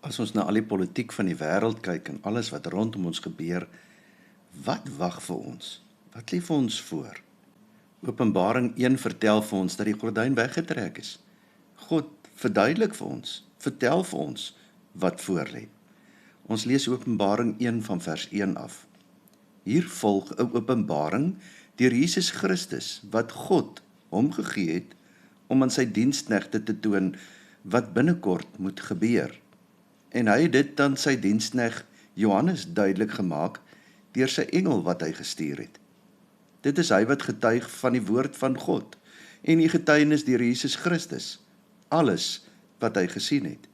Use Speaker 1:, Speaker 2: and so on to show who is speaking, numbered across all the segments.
Speaker 1: As ons na al die politiek van die wêreld kyk en alles wat rondom ons gebeur, wat wag vir ons? Wat lê vir ons voor? Openbaring 1 vertel vir ons dat die gordyn weggetrek is. God verduidelik vir ons, vertel vir ons wat voor lê. Ons lees Openbaring 1 van vers 1 af. Hier volg 'n openbaring deur Jesus Christus wat God hom gegee het om aan sy diensknegte te toon wat binnekort moet gebeur. En hy het dit aan sy diensknegt Johannes duidelik gemaak deur sy engel wat hy gestuur het. Dit is hy wat getuig van die woord van God en die getuienis deur Jesus Christus, alles wat hy gesien het.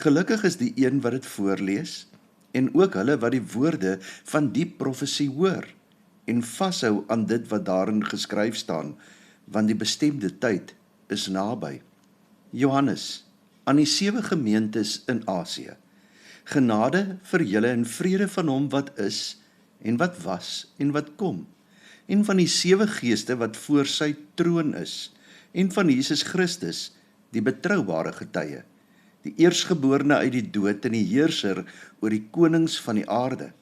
Speaker 1: Gelukkig is die een wat dit voorlees en ook hulle wat die woorde van die profesie hoor en vashou aan dit wat daarin geskryf staan, want die bestemde tyd is naby. Johannes, aan die 7 gemeentes in Asië. Genade vir julle en vrede van hom wat is en wat was en wat kom, en van die 7 geeste wat voor sy troon is, en van Jesus Christus, die betroubare getuie, die eerstgeborene uit die dood en die heerser oor die konings van die aarde.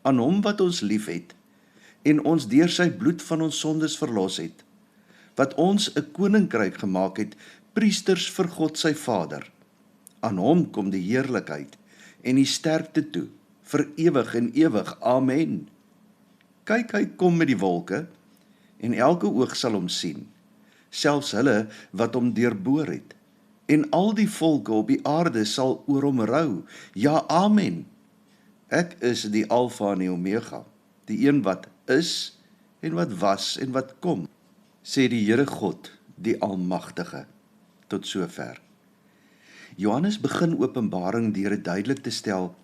Speaker 1: Aan hom wat ons liefhet en ons deur sy bloed van ons sondes verlos het, wat ons 'n koninkryk gemaak het, priesters vir God sy Vader. Aan hom kom die heerlikheid en die sterkte toe, vir ewig en ewig. Amen. Kyk, hy kom met die wolke, en elke oog sal hom sien, selfs hulle wat hom deurboor het, en al die volke op die aarde sal oor hom rou. Ja, amen. Ek is die Alfa en die Omega, die een wat is, en wat was, en wat kom, sê die Here God, die Almagtige. Tot sover. Johannes begin Openbaring deur dit duidelik te stel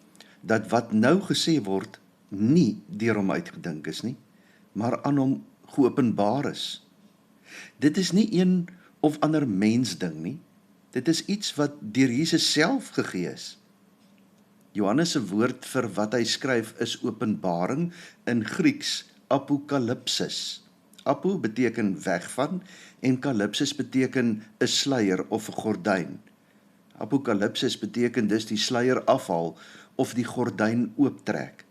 Speaker 1: dat wat nou gesê word nie deur hom uitgedink is nie, maar aan hom geopenbaar is. Dit is nie een of ander mensding nie, dit is iets wat deur Jesus self gegee is. Johannes se woord vir wat hy skryf is openbaring, in Grieks apokalypsis. Apo beteken weg van en kalypsis beteken 'n sluier of 'n gordyn. Apokalypsis beteken dus die sluier afhaal of die gordyn ooptrek.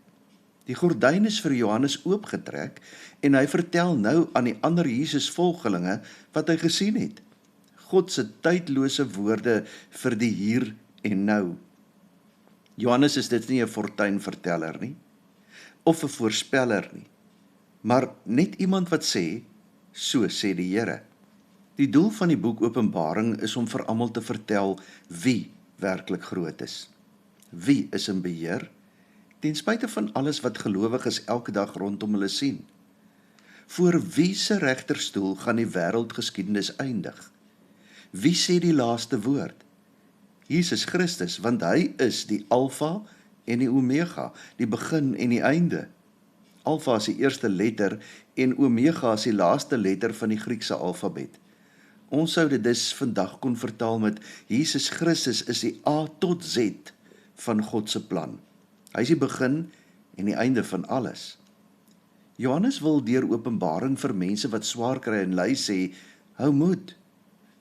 Speaker 1: Die gordyn is vir Johannes oopgetrek en hy vertel nou aan die ander Jesus-volgelinge wat hy gesien het. God se tydlose woorde vir die hier en nou. Johannes is dit nie 'n fortuinverteller nie, of 'n voorspeller nie, maar net iemand wat sê, so sê die Here. Die doel van die boek Openbaring is om vir almal te vertel wie werklik groot is. Wie is in beheer, ten spyte van alles wat gelowiges elke dag rondom hulle sien. Voor wie se regterstoel gaan die wêreldgeskiedenis eindig? Wie sê die laaste woord? Jesus Christus, want hy is die Alfa en die Omega, die begin en die einde. Alfa is die eerste letter en Omega is die laaste letter van die Griekse alfabet. Ons sou dit dus vandag kon vertaal met Jesus Christus is die A tot Z van God se plan. Hy is die begin en die einde van alles. Johannes wil deur Openbaring vir mense wat swaar kry en ly sê, hou moed.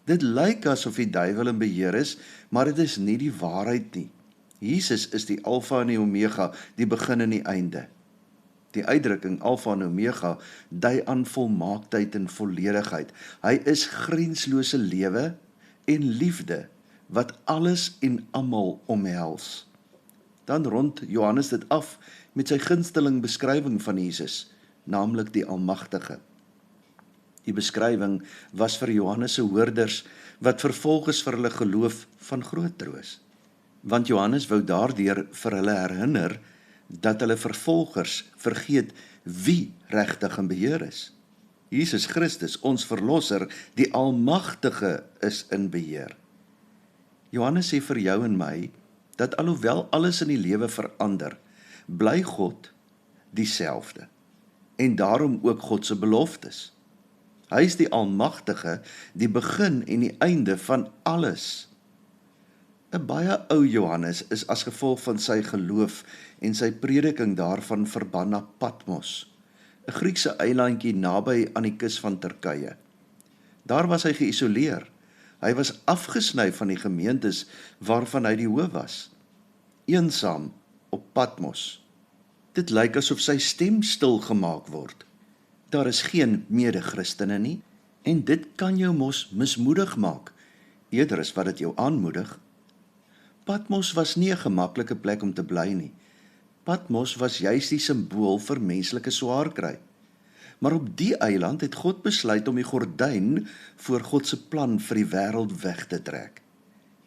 Speaker 1: Dit lyk asof die duiwel in beheer is, maar dit is nie die waarheid nie. Jesus is die Alfa en die Omega, die begin en die einde. Die uitdrukking Alfa en Omega dui aan volmaaktheid en volledigheid. Hy is grenslose lewe en liefde wat alles en almal omhels. Dan rond Johannes dit af met sy gunsteling beskrywing van Jesus, naamlik die Almagtige. Die beskrywing was vir Johannes se hoorders wat vervolgens vir hulle geloof van groot troos. Want Johannes wou daardeur vir hulle herinner dat hulle vervolgers vergeet wie regtig in beheer is. Jesus Christus, ons verlosser, die Almagtige, is in beheer. Johannes sê vir jou en my, dat alhoewel alles in die lewe verander, bly God dieselfde, en daarom ook God se beloftes. Hy is die Almagtige, die begin en die einde van alles. 'n baie ou Johannes is as gevolg van sy geloof en sy prediking daarvan verban na Patmos, 'n Griekse eilandjie naby aan die kus van Turkye. Daar was hy geïsoleer. Hy was afgesny van die gemeentes waarvan hy die hoof was. eensaam op Patmos. Dit lyk asof sy stem stil gemaak word. Daar is geen mede-Christene nie, en dit kan jou mos mismoedig maak, eerder as wat dit jou aanmoedig. Patmos was nie 'n gemaklike plek om te bly nie. Patmos was juis die simbool vir menslike swaarkry. Maar op die eiland het God besluit om die gordyn voor God se plan vir die wêreld weg te trek.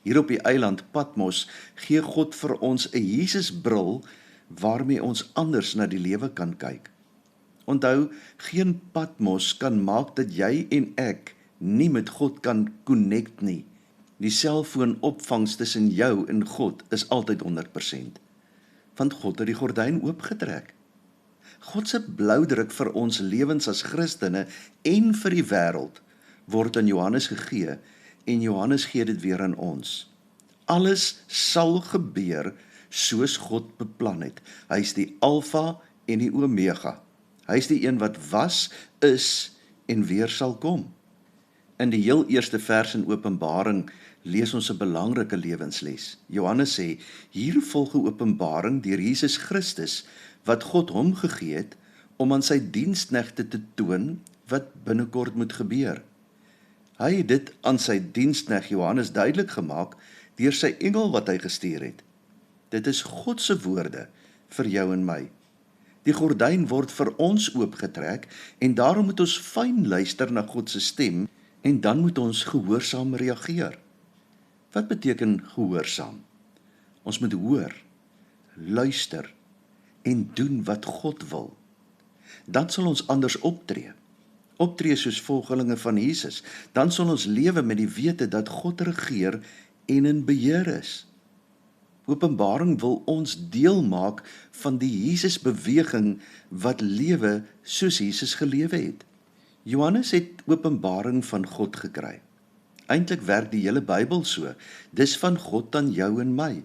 Speaker 1: Hier op die eiland Patmos gee God vir ons 'n Jesusbril waarmee ons anders na die lewe kan kyk. Onthou, geen Patmos kan maak dat jy en ek nie met God kan connect nie. Die selfoonopvangs tussen jou en God is altyd 100%. Want God het die gordyn oopgetrek. God se bloudruk vir ons lewens as Christene en vir die wêreld word aan Johannes gegee en Johannes gee dit weer aan ons. Alles sal gebeur soos God beplan het. Hy is die Alfa en die Omega. Hy is die een wat was, is en weer sal kom. In die heel eerste vers in Openbaring lees ons 'n belangrike lewensles. Johannes sê, hier volg 'n openbaring deur Jesus Christus, wat God hom gegee het, om aan sy diensknegte te toon, wat binnekort moet gebeur. Hy het dit aan sy dienskneg Johannes duidelik gemaak, deur sy engel wat hy gestuur het. Dit is God se woorde vir jou en my. Die gordyn word vir ons oopgetrek, en daarom moet ons fyn luister na God se stem, en dan moet ons gehoorsaam reageer. Wat beteken gehoorsaam? Ons moet hoor, luister en doen wat God wil. Dan sal ons anders optree. Optree soos volgelinge van Jesus. Dan sal ons lewe met die wete dat God regeer en in beheer is. Openbaring wil ons deel maak van die Jesus-beweging wat lewe soos Jesus gelewe het. Johannes het openbaring van God gekry. Eintlik werk die hele Bybel so, dis van God aan jou en my.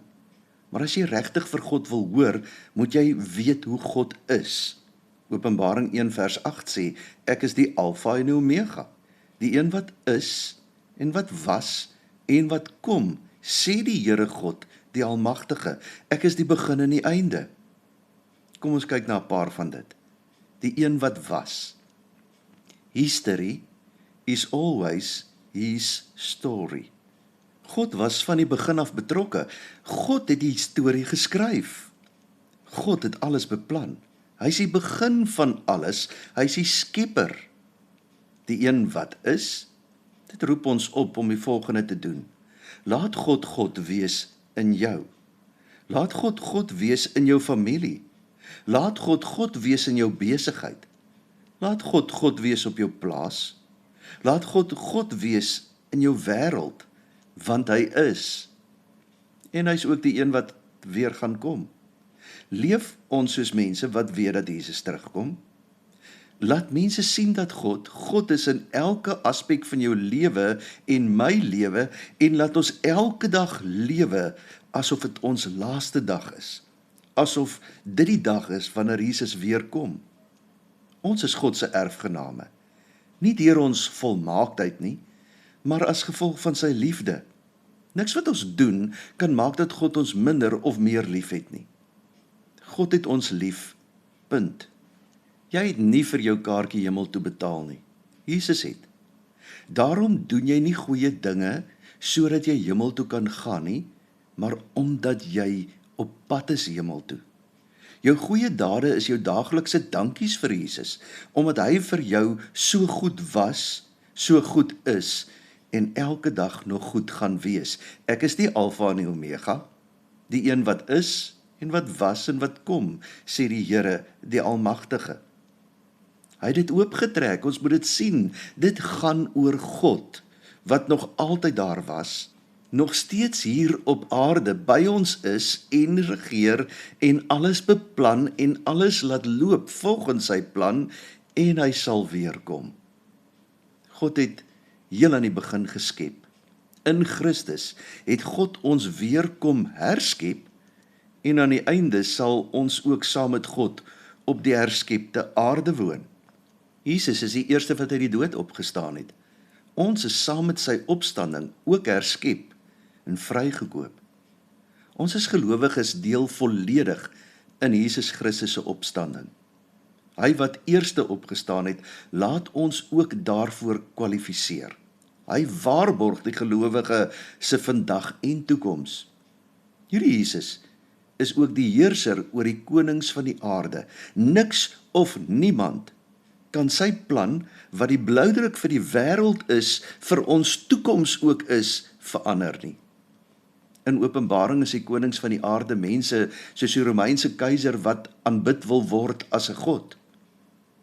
Speaker 1: Maar as jy regtig vir God wil hoor, moet jy weet hoe God is. Openbaring 1 vers 8 sê, ek is die Alfa en die Omega, die een wat is, en wat was, en wat kom, sê die Here God, die Almagtige, ek is die begin en die einde. Kom ons kyk na 'n paar van dit. Die een wat was. History is always his story. God was van die begin af betrokke. God het die storie geskryf. God het alles beplan. Hy is die begin van alles. Hy is die skepper. Die een wat is, dit roep ons op om die volgende te doen. Laat God God wees in jou. Laat God God wees in jou familie. Laat God God wees in jou besigheid. Laat God God wees op jou plaas. Laat God God wees in jou wêreld, want hy is. En hy is ook die een wat weer gaan kom. Leef ons soos mense wat weet dat Jesus terugkom. Laat mense sien dat God is in elke aspek van jou lewe en my lewe, en laat ons elke dag lewe asof dit ons laaste dag is. Asof dit die dag is wanneer Jesus weer kom. Ons is God se erfgename. Nie deur ons volmaaktheid nie, maar as gevolg van sy liefde. Niks wat ons doen kan maak dat God ons minder of meer lief het nie. God het ons lief, punt. Jy het nie vir jou kaartjie hemel toe betaal nie. Jesus het. Daarom doen jy nie goeie dinge sodat jy hemel toe kan gaan nie, maar omdat jy op pad is hemel toe. Jou goeie dade is jou daaglikse dankies vir Jesus, omdat hy vir jou so goed was, so goed is, en elke dag nog goed gaan wees. Ek is die Alfa en die Omega, die een wat is, en wat was en wat kom, sê die Here, die Almagtige. Hy het dit oopgetrek, ons moet dit sien, dit gaan oor God, wat nog altyd daar was, nog steeds hier op aarde by ons is en regeer en alles beplan en alles laat loop volgens sy plan, en hy sal weer kom. God het heel aan die begin geskep. In Christus het God ons weer kom herskep, en aan die einde sal ons ook saam met God op die herskepte aarde woon. Jesus is die eerste wat uit die dood opgestaan het. Ons is saam met sy opstanding ook herskep en vrygekoop. Ons as gelowiges deel volledig in Jesus Christus se opstanding. Hy wat eerste opgestaan het, laat ons ook daarvoor kwalifiseer. Hy waarborg die gelowige se vandag en toekoms. Hierdie Jesus is ook die heerser oor die konings van die aarde. Niks of niemand kan sy plan, wat die bloudruk vir die wêreld is, vir ons toekoms ook is, verander nie. In Openbaring is die konings van die aarde mense soos die Romeinse keiser wat aanbid wil word as 'n god.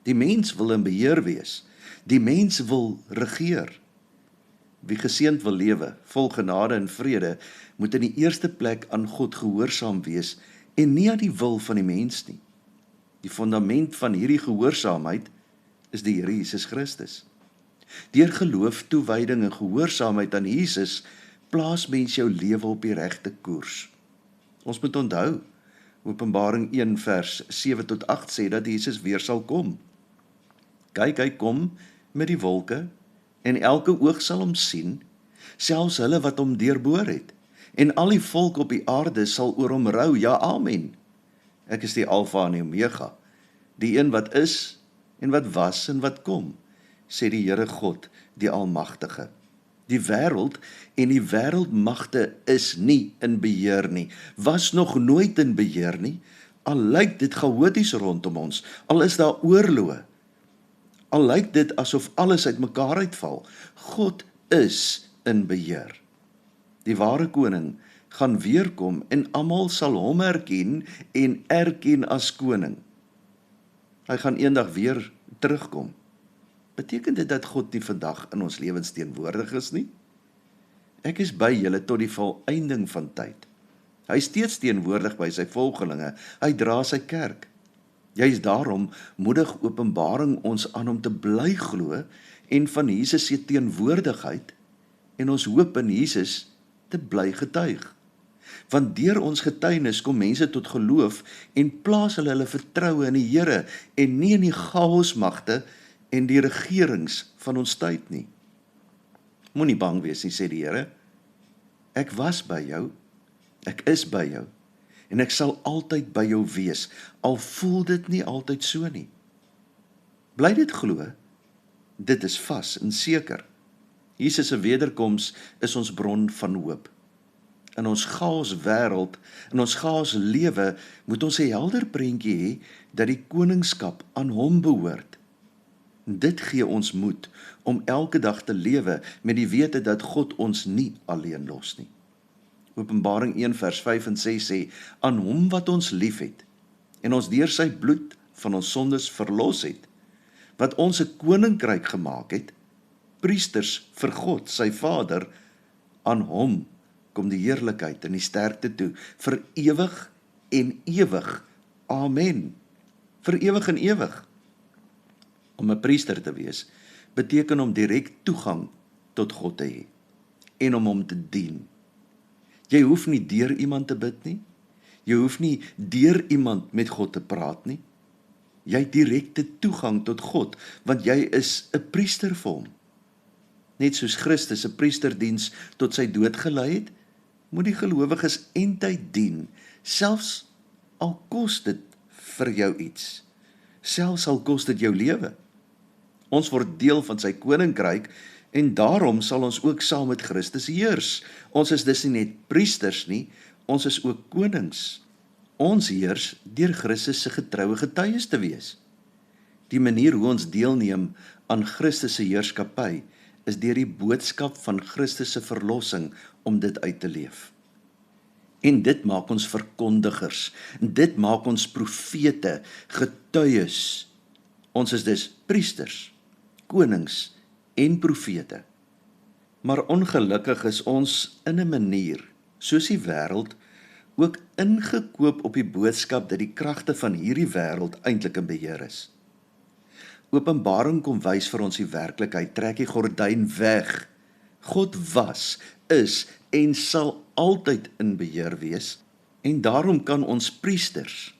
Speaker 1: Die mens wil in beheer wees. Die mens wil regeer. Wie geseënd wil lewe, vol genade en vrede, moet in die eerste plek aan God gehoorsaam wees en nie aan die wil van die mens nie. Die fundament van hierdie gehoorsaamheid is die Here Jesus Christus. Deur geloof, toewyding en gehoorsaamheid aan Jesus, plaas mens jou lewe op die regte koers. Ons moet onthou, Openbaring 1 vers 7 tot 8 sê dat Jesus weer sal kom. Kyk, hy kom met die wolke, en elke oog sal hom sien, selfs hulle wat hom deurboor het, en al die volk op die aarde sal oor hom rou, ja, amen. Ek is die Alfa en die Omega, die een wat is, en wat was, en wat kom, sê die Here God, die Almagtige. Die wêreld en die wêreldmagte is nie in beheer nie, was nog nooit in beheer nie, al lyk dit chaoties rondom ons, al is daar oorloë, al lyk dit asof alles uitmekaar uitval. God is in beheer. Die ware koning gaan weerkom en almal sal hom erken en erken as koning. Hy gaan eendag weer terugkom. Beteken dit dat God nie vandag in ons lewens teenwoordig is nie? Ek is by julle tot die volëinding van tyd. Hy is steeds teenwoordig by sy volgelinge. Hy dra sy kerk. Juist daarom moedig Openbaring ons aan om te bly glo en van Jesus se teenwoordigheid en ons hoop in Jesus te bly getuig. Want deur ons getuienis kom mense tot geloof en plaas hulle vertroue in die Here en nie in die chaosmagte en die regerings van ons tyd nie. Moenie bang wees nie, sê die Here. Ek was by jou, ek is by jou, en ek sal altyd by jou wees, al voel dit nie altyd so nie. Bly dit glo, dit is vas en seker. Jesus se wederkoms is ons bron van hoop. In ons chaos wêreld, in ons chaos lewe, moet ons 'n helder prentjie hê dat die koningskap aan hom behoort. Dit gee ons moed om elke dag te lewe met die wete dat God ons nie alleen los nie. Openbaring 1 vers 5 en 6 sê, aan hom wat ons lief het, en ons deur sy bloed van ons sondes verlos het, wat ons 'n koninkryk gemaak het, priesters vir God, sy Vader, aan hom kom die heerlikheid en die sterkte toe, vir ewig en ewig. Amen. Vir ewig en ewig. Om 'n priester te wees, beteken om direk toegang tot God te hê, en om hom te dien. Jy hoef nie deur iemand te bid nie, jy hoef nie deur iemand met God te praat nie, jy het direkte toegang tot God, want jy is 'n priester vir hom. Net soos Christus 'n priesterdiens tot sy dood gelei het, moet die gelowiges eintyd dien, selfs al kos dit vir jou iets, selfs al kos dit jou lewe. Ons word deel van sy koninkryk en daarom sal ons ook saam met Christus heers. Ons is dus nie net priesters nie, ons is ook konings. Ons heers deur Christus se getroue getuies te wees. Die manier hoe ons deelneem aan Christus se heerskappy is deur die boodskap van Christus se verlossing om dit uit te leef. En dit maak ons verkondigers, en dit maak ons profete, getuies. Ons is dus priesters, konings en profete. Maar ongelukkig is ons in 'n manier, soos die wêreld, ook ingekoop op die boodskap dat die kragte van hierdie wêreld eintlik in beheer is. Openbaring kom wys vir ons die werklikheid, trek die gordyn weg. God was, is en sal altyd in beheer wees, en daarom kan ons priesters,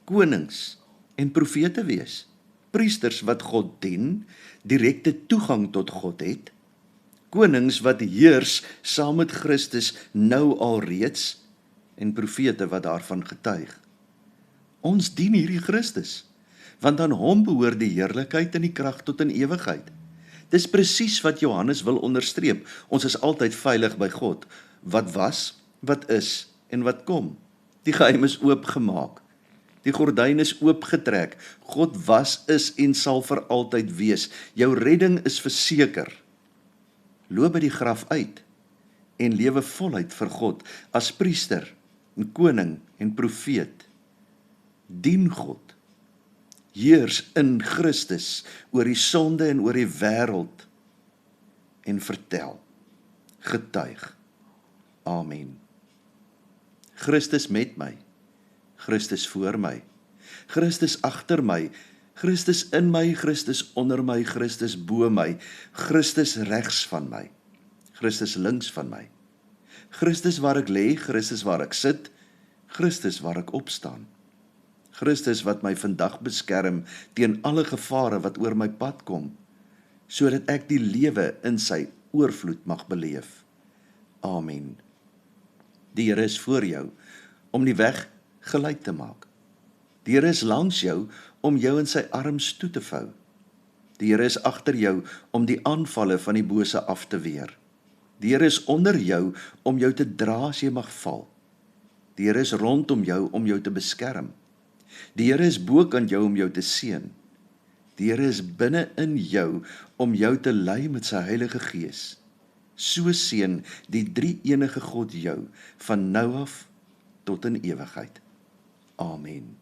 Speaker 1: konings en profete wees. Priesters wat God dien, direkte toegang tot God het, konings wat heers saam met Christus nou alreeds, en profete wat daarvan getuig. Ons dien hierdie Christus, want aan hom behoort die heerlikheid en die krag tot in ewigheid. Dis presies wat Johannes wil onderstreep. Ons is altyd veilig by God, wat was, wat is en wat kom. Die geheim is oopgemaak. Die gordyn is oopgetrek. God was, is en sal vir altyd wees. Jou redding is verseker. Loop by die graf uit en lewe voluit vir God as priester, en koning en profeet. Dien God. Heers in Christus oor die sonde en oor die wêreld en vertel, getuig. Amen. Christus met my, Christus voor my, Christus agter my, Christus in my, Christus onder my, Christus bo my, Christus regs van my, Christus links van my, Christus waar ek lê, Christus waar ek sit, Christus waar ek opstaan, Christus wat my vandag beskerm teen alle gevare wat oor my pad kom, sodat ek die lewe in sy oorvloed mag beleef. Amen. Die Here is voor jou om die weg gelyk te maak. Die Here is langs jou om jou in sy arms toe te vou. Die Here is agter jou om die aanvalle van die bose af te weer. Die Here is onder jou om jou te dra as jy mag val. Die Here is rondom jou om jou te beskerm. Die Here is bokant jou om jou te seën. Die Here is binne in jou om jou te lei met sy Heilige Gees. So seën die drie-enige God jou van nou af tot in ewigheid. Amen.